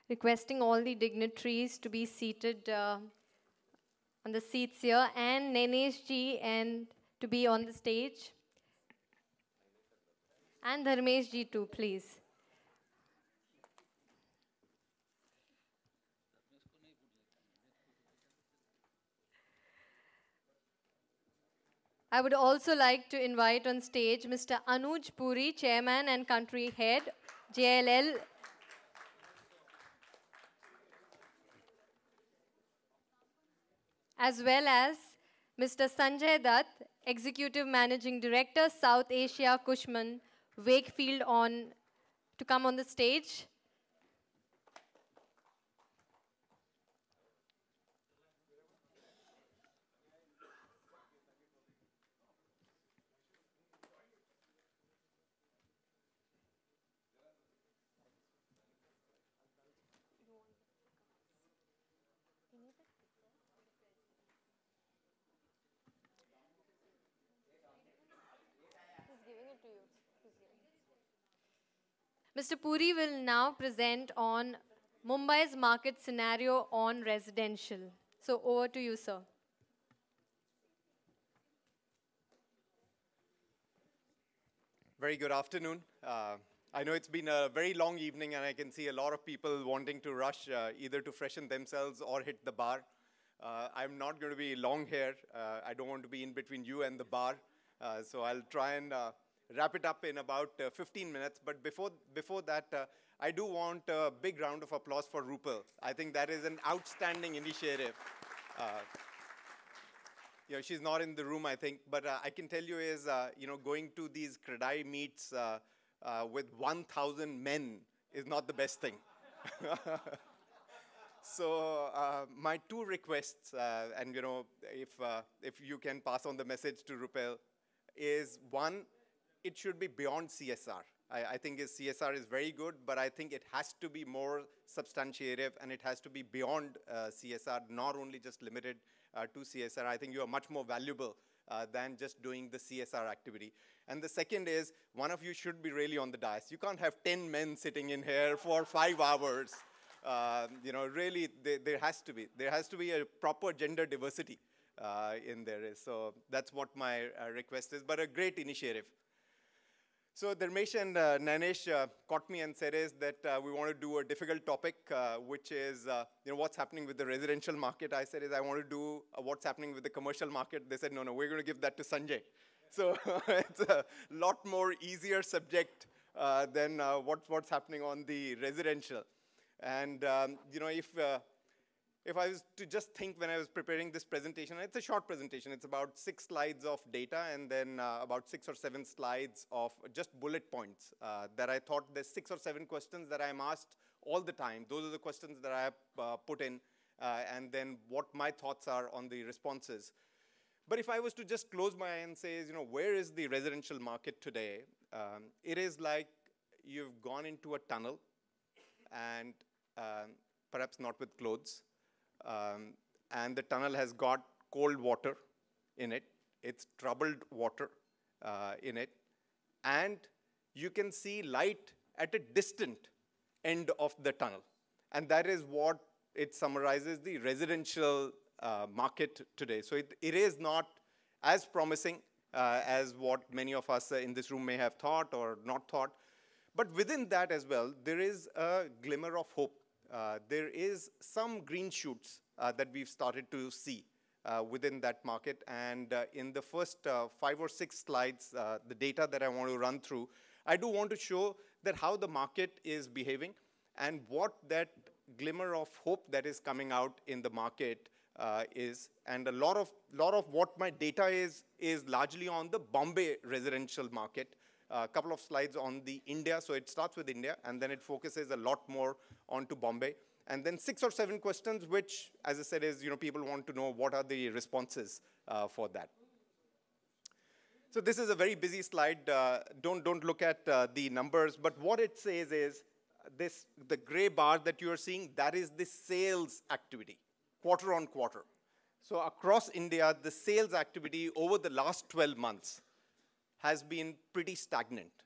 Requesting all the dignitaries to be seated on the seats here, and Nenesh ji and to be on the stage. And Dharmesh ji too, please. I would also like to invite on stage Mr. Anuj Puri, Chairman and Country Head, JLL. As well as Mr. Sanjay Dutt, Executive Managing Director, South Asia Cushman, Wakefield, to come on the stage. Mr. Puri will now present on Mumbai's market scenario on residential. So over to you, sir. Very good afternoon. I know it's been a very long evening and I can see a lot of people wanting to rush either to freshen themselves or hit the bar. I'm not going to be long here. I don't want to be in between you and the bar. So I'll try and wrap it up in about 15 minutes. But before that, I do want a big round of applause for Rupal. I think that is an outstanding initiative. She's not in the room, I think, but I can tell you is, going to these CREDAI meets with 1,000 men is not the best thing. So my two requests, and if you can pass on the message to Rupal, is one, it should be beyond CSR. I think CSR is very good, but I think it has to be more substantiative and it has to be beyond CSR, not only just limited to CSR. I think you are much more valuable than just doing the CSR activity. And the second is, one of you should be really on the dais. You can't have 10 men sitting in here for 5 hours. Really, there has to be a proper gender diversity in there. So that's what my request is, but a great initiative. So Dharmesh and Nanesh caught me and said is that we want to do a difficult topic, which is what's happening with the residential market. I said is I want to do what's happening with the commercial market. They said, no, we're going to give that to Sanjay. So it's a lot more easier subject than what's happening on the residential. And if I was to just think when I was preparing this presentation, it's a short presentation. It's about 6 slides of data and then about 6 or 7 slides of just bullet points that I thought there's 6 or 7 questions that I'm asked all the time. Those are the questions that I have put in and then what my thoughts are on the responses. But if I was to just close my eye and say, where is the residential market today? It is like you've gone into a tunnel and perhaps not with clothes. And the tunnel has got cold water in it. It's troubled water in it. And you can see light at a distant end of the tunnel. And that is what it summarizes the residential market today. So it is not as promising as what many of us in this room may have thought or not thought. But within that as well, there is a glimmer of hope. There is some green shoots that we've started to see within that market. And in the first 5 or 6 slides, the data that I want to run through, I do want to show that how the market is behaving and what that glimmer of hope that is coming out in the market is. And a lot of what my data is largely on the Bombay residential market. A couple of slides on the India. So it starts with India, and then it focuses a lot more onto Bombay. And then 6 or 7 questions, which, as I said, is people want to know what are the responses for that. So this is a very busy slide. Don't look at the numbers, but what it says is the gray bar that you are seeing, that is the sales activity, quarter on quarter. So across India, the sales activity over the last 12 months has been pretty stagnant.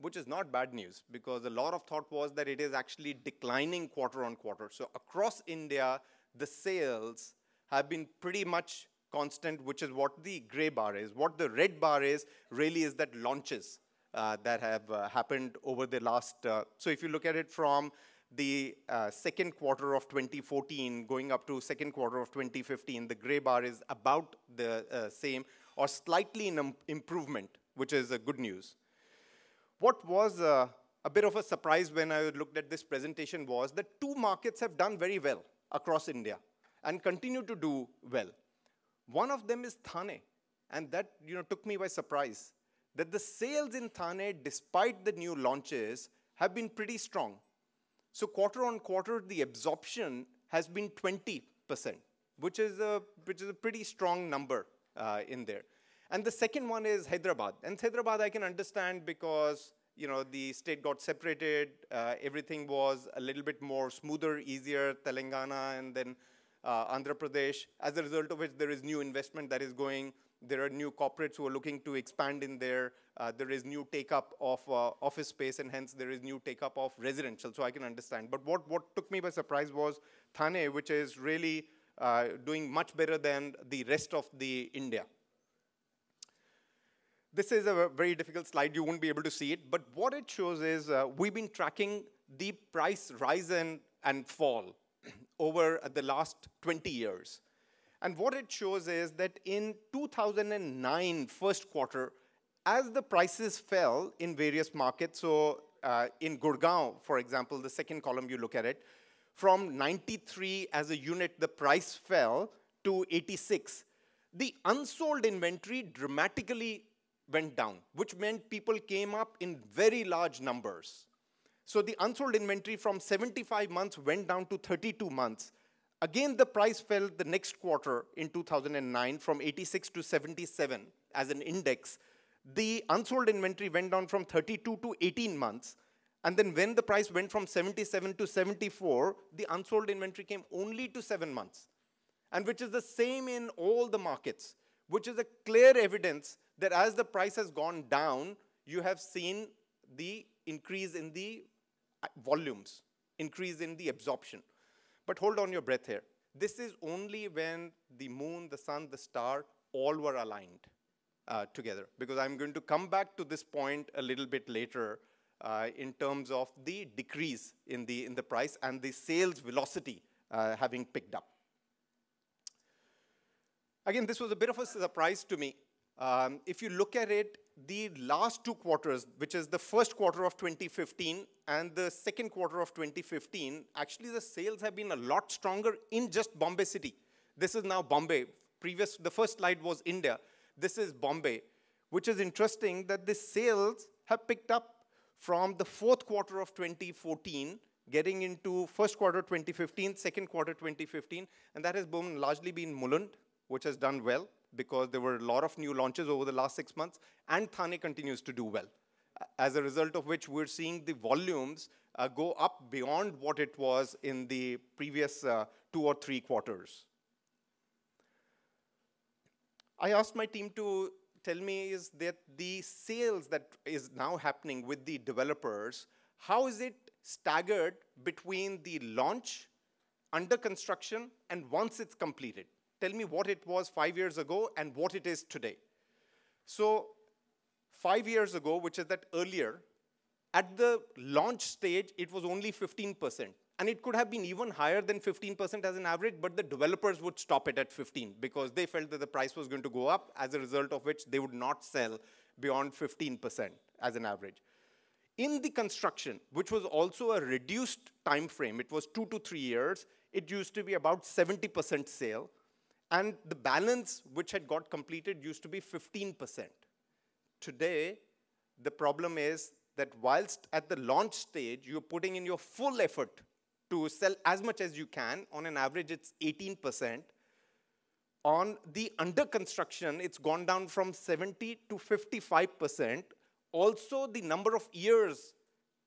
which is not bad news because a lot of thought was that it is actually declining quarter on quarter. So across India, the sales have been pretty much constant, which is what the gray bar is. What the red bar is really is that launches that have happened over the last, so if you look at it from the second quarter of 2014 going up to second quarter of 2015, the gray bar is about the same or slightly in improvement, which is good news. What was a bit of a surprise when I looked at this presentation was that two markets have done very well across India and continue to do well. One of them is Thane, and that took me by surprise, that the sales in Thane, despite the new launches, have been pretty strong. So quarter on quarter, the absorption has been 20%, which is a pretty strong number in there. And the second one is Hyderabad. And Hyderabad I can understand because the state got separated, everything was a little bit more smoother, easier, Telangana and then Andhra Pradesh. As a result of which there is new investment that is going. There are new corporates who are looking to expand in there. There is new take-up of office space, and hence there is new take-up of residential, so I can understand. But what took me by surprise was Thane, which is really doing much better than the rest of the India. This is a very difficult slide. You won't be able to see it. But what it shows is we've been tracking the price rise and fall over the last 20 years. And what it shows is that in 2009 first quarter, as the prices fell in various markets, so in Gurgaon, for example, the second column you look at it, from 93 as a unit, the price fell to 86. The unsold inventory dramatically went down, which meant people came up in very large numbers. So the unsold inventory from 75 months went down to 32 months. Again, the price fell the next quarter in 2009 from 86 to 77 as an index. The unsold inventory went down from 32 to 18 months. And then when the price went from 77 to 74, the unsold inventory came only to 7 months. And which is the same in all the markets, which is a clear evidence that as the price has gone down, you have seen the increase in the volumes, increase in the absorption. But hold on your breath here. This is only when the moon, the sun, the star, all were aligned together. Because I'm going to come back to this point a little bit later in terms of the decrease in the price and the sales velocity having picked up. Again, this was a bit of a surprise to me. If you look at it, the last two quarters, which is the first quarter of 2015 and the second quarter of 2015, actually the sales have been a lot stronger in just Bombay city. This is now Bombay. The first slide was India. This is Bombay, which is interesting that the sales have picked up from the fourth quarter of 2014, getting into first quarter 2015, second quarter 2015, and that has largely been Mulund, which has done well, because there were a lot of new launches over the last 6 months, and Thane continues to do well. As a result of which, we're seeing the volumes go up beyond what it was in the previous 2 or 3 quarters. I asked my team to tell me is that the sales that is now happening with the developers, how is it staggered between the launch, under construction, and once it's completed? Tell me what it was 5 years ago and what it is today. So 5 years ago, which is that earlier, at the launch stage, it was only 15%. And it could have been even higher than 15% as an average, but the developers would stop it at 15 because they felt that the price was going to go up, as a result of which they would not sell beyond 15% as an average. In the construction, which was also a reduced time frame, it was 2 to 3 years, it used to be about 70% sale. And the balance which had got completed used to be 15%. Today, the problem is that whilst at the launch stage, you're putting in your full effort to sell as much as you can, on an average it's 18%. On the under construction, it's gone down from 70 to 55%. Also, the number of years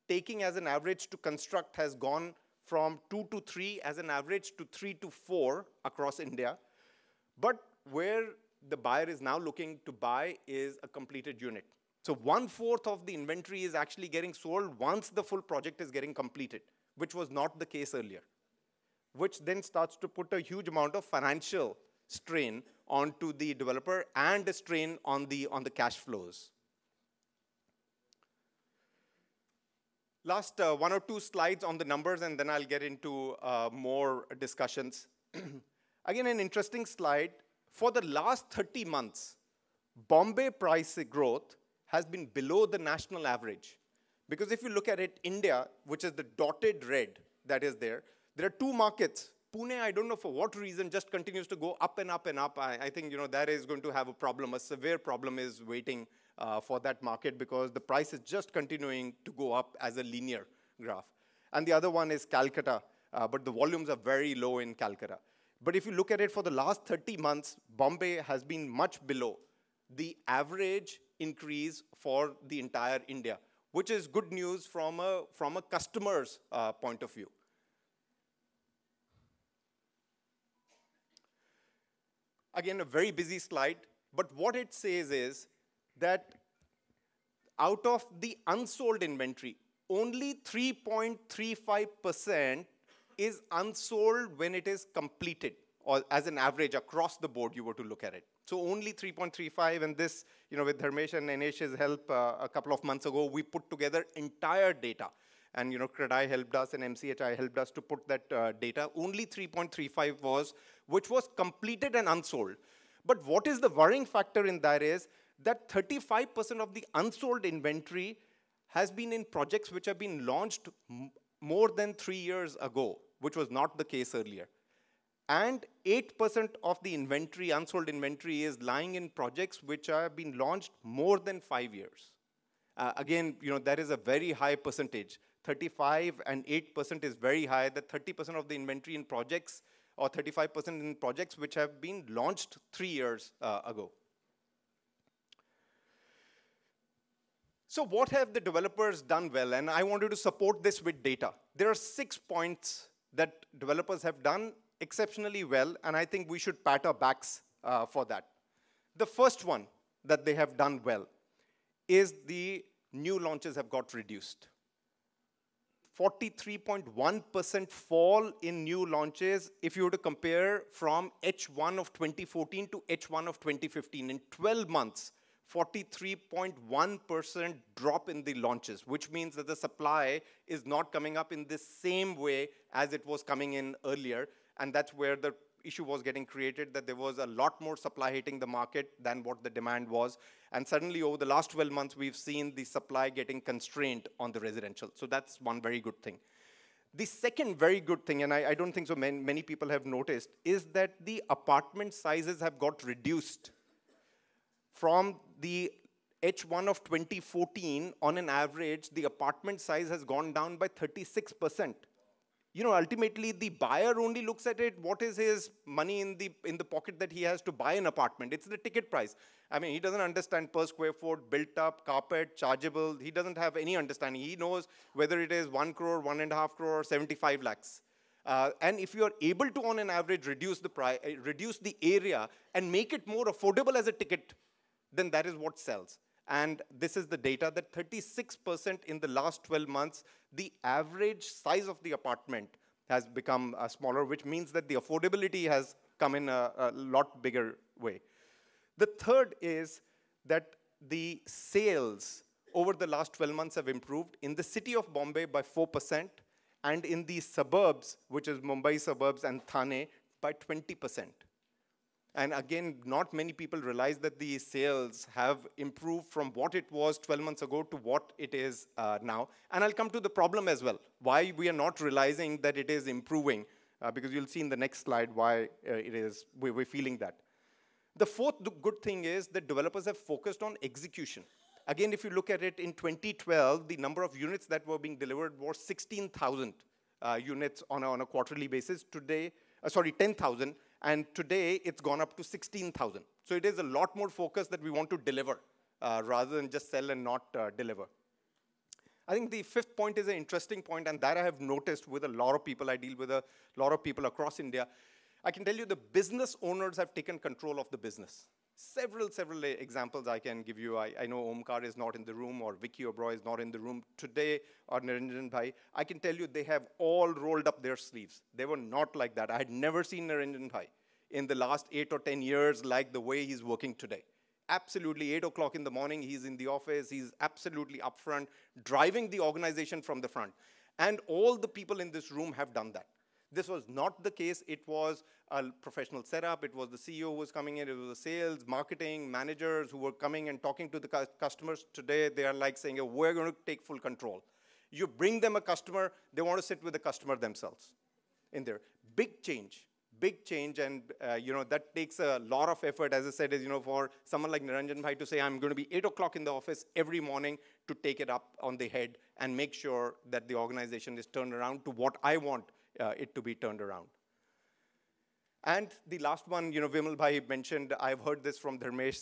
taking as an average to construct has gone from 2 to 3 as an average to 3 to 4 across India. But where the buyer is now looking to buy is a completed unit. So 1/4 of the inventory is actually getting sold once the full project is getting completed, which was not the case earlier, which then starts to put a huge amount of financial strain onto the developer and a strain on the cash flows. Last one or two slides on the numbers, and then I'll get into more discussions. Again, an interesting slide. For the last 30 months, Bombay price growth has been below the national average. Because if you look at it, India, which is the dotted red that is there are two markets. Pune, I don't know for what reason, just continues to go up and up and up. I think that is going to have a problem. A severe problem is waiting for that market because the price is just continuing to go up as a linear graph. And the other one is Calcutta, but the volumes are very low in Calcutta. But if you look at it for the last 30 months, Bombay has been much below the average increase for the entire India, which is good news from a customer's point of view. Again, a very busy slide, but what it says is that out of the unsold inventory, only 3.35% is unsold when it is completed, or as an average across the board you were to look at it. So only 3.35, and this, with Dharmesh and Nanesh's help a couple of months ago, we put together entire data. And CREDAI helped us and MCHI helped us to put that data. Only 3.35 was, which was completed and unsold. But what is the worrying factor in that is that 35% of the unsold inventory has been in projects which have been launched more than 3 years ago, which was not the case earlier. And 8% of the inventory, unsold inventory, is lying in projects which have been launched more than 5 years. Again, that is a very high percentage. 35 and 8% is very high. That 30% of the inventory in projects, or 35% in projects which have been launched 3 years ago. So what have the developers done well? And I wanted to support this with data. There are 6 points that developers have done exceptionally well, and I think we should pat our backs for that. The first one that they have done well is the new launches have got reduced. 43.1% fall in new launches if you were to compare from H1 of 2014 to H1 of 2015. In 12 months, 43.1% drop in the launches, which means that the supply is not coming up in the same way as it was coming in earlier. And that's where the issue was getting created, that there was a lot more supply hitting the market than what the demand was. And suddenly, over the last 12 months, we've seen the supply getting constrained on the residential. So that's one very good thing. The second very good thing, and I don't think so many people have noticed, is that the apartment sizes have got reduced. From the H1 of 2014, on an average, the apartment size has gone down by 36%. Ultimately, the buyer only looks at it, what is his money in the pocket that he has to buy an apartment. It's the ticket price. I mean, he doesn't understand per square foot, built up, carpet, chargeable. He doesn't have any understanding. He knows whether it is 1 crore, 1.5 crore, or 75 lakhs. And if you are able to, on an average, reduce the area and make it more affordable as a ticket, then that is what sells. And this is the data that 36% in the last 12 months, the average size of the apartment has become smaller, which means that the affordability has come in a lot bigger way. The third is that the sales over the last 12 months have improved in the city of Bombay by 4%, and in the suburbs, which is Mumbai suburbs and Thane, by 20%. And again, not many people realize that the sales have improved from what it was 12 months ago to what it is now. And I'll come to the problem as well, why we are not realizing that it is improving, because you'll see in the next slide why we're feeling that. The fourth good thing is that developers have focused on execution. Again, if you look at it, in 2012, the number of units that were being delivered was 16,000 units on a quarterly basis. Today, 10,000. And today, it's gone up to 16,000. So it is a lot more focus that we want to deliver rather than just sell and not deliver. I think the fifth point is an interesting point, and that I have noticed with a lot of people. I deal with a lot of people across India. I can tell you the business owners have taken control of the business. Several examples I can give you. I know Omkar is not in the room, or Vicky Oberoi is not in the room today, or Niranjan Bhai. I can tell you they have all rolled up their sleeves. They were not like that. I had never seen Niranjan Bhai in the last 8 or 10 years like the way he's working today. Absolutely, 8 o'clock in the morning, he's in the office. He's absolutely upfront, driving the organization from the front. And all the people in this room have done that. This was not the case. It was a professional setup. It was the CEO who was coming in. It was the sales, marketing, managers who were coming and talking to the customers. Today, they are like saying, oh, we're going to take full control. You bring them a customer, they want to sit with the customer themselves in there. Big change, and that takes a lot of effort, as I said, is, for someone like Niranjan Bhai to say, I'm going to be 8 o'clock in the office every morning to take it up on the head and make sure that the organization is turned around to what I want it to be turned around. And the last one, Vimal Bhai mentioned, I've heard this from Dharmesh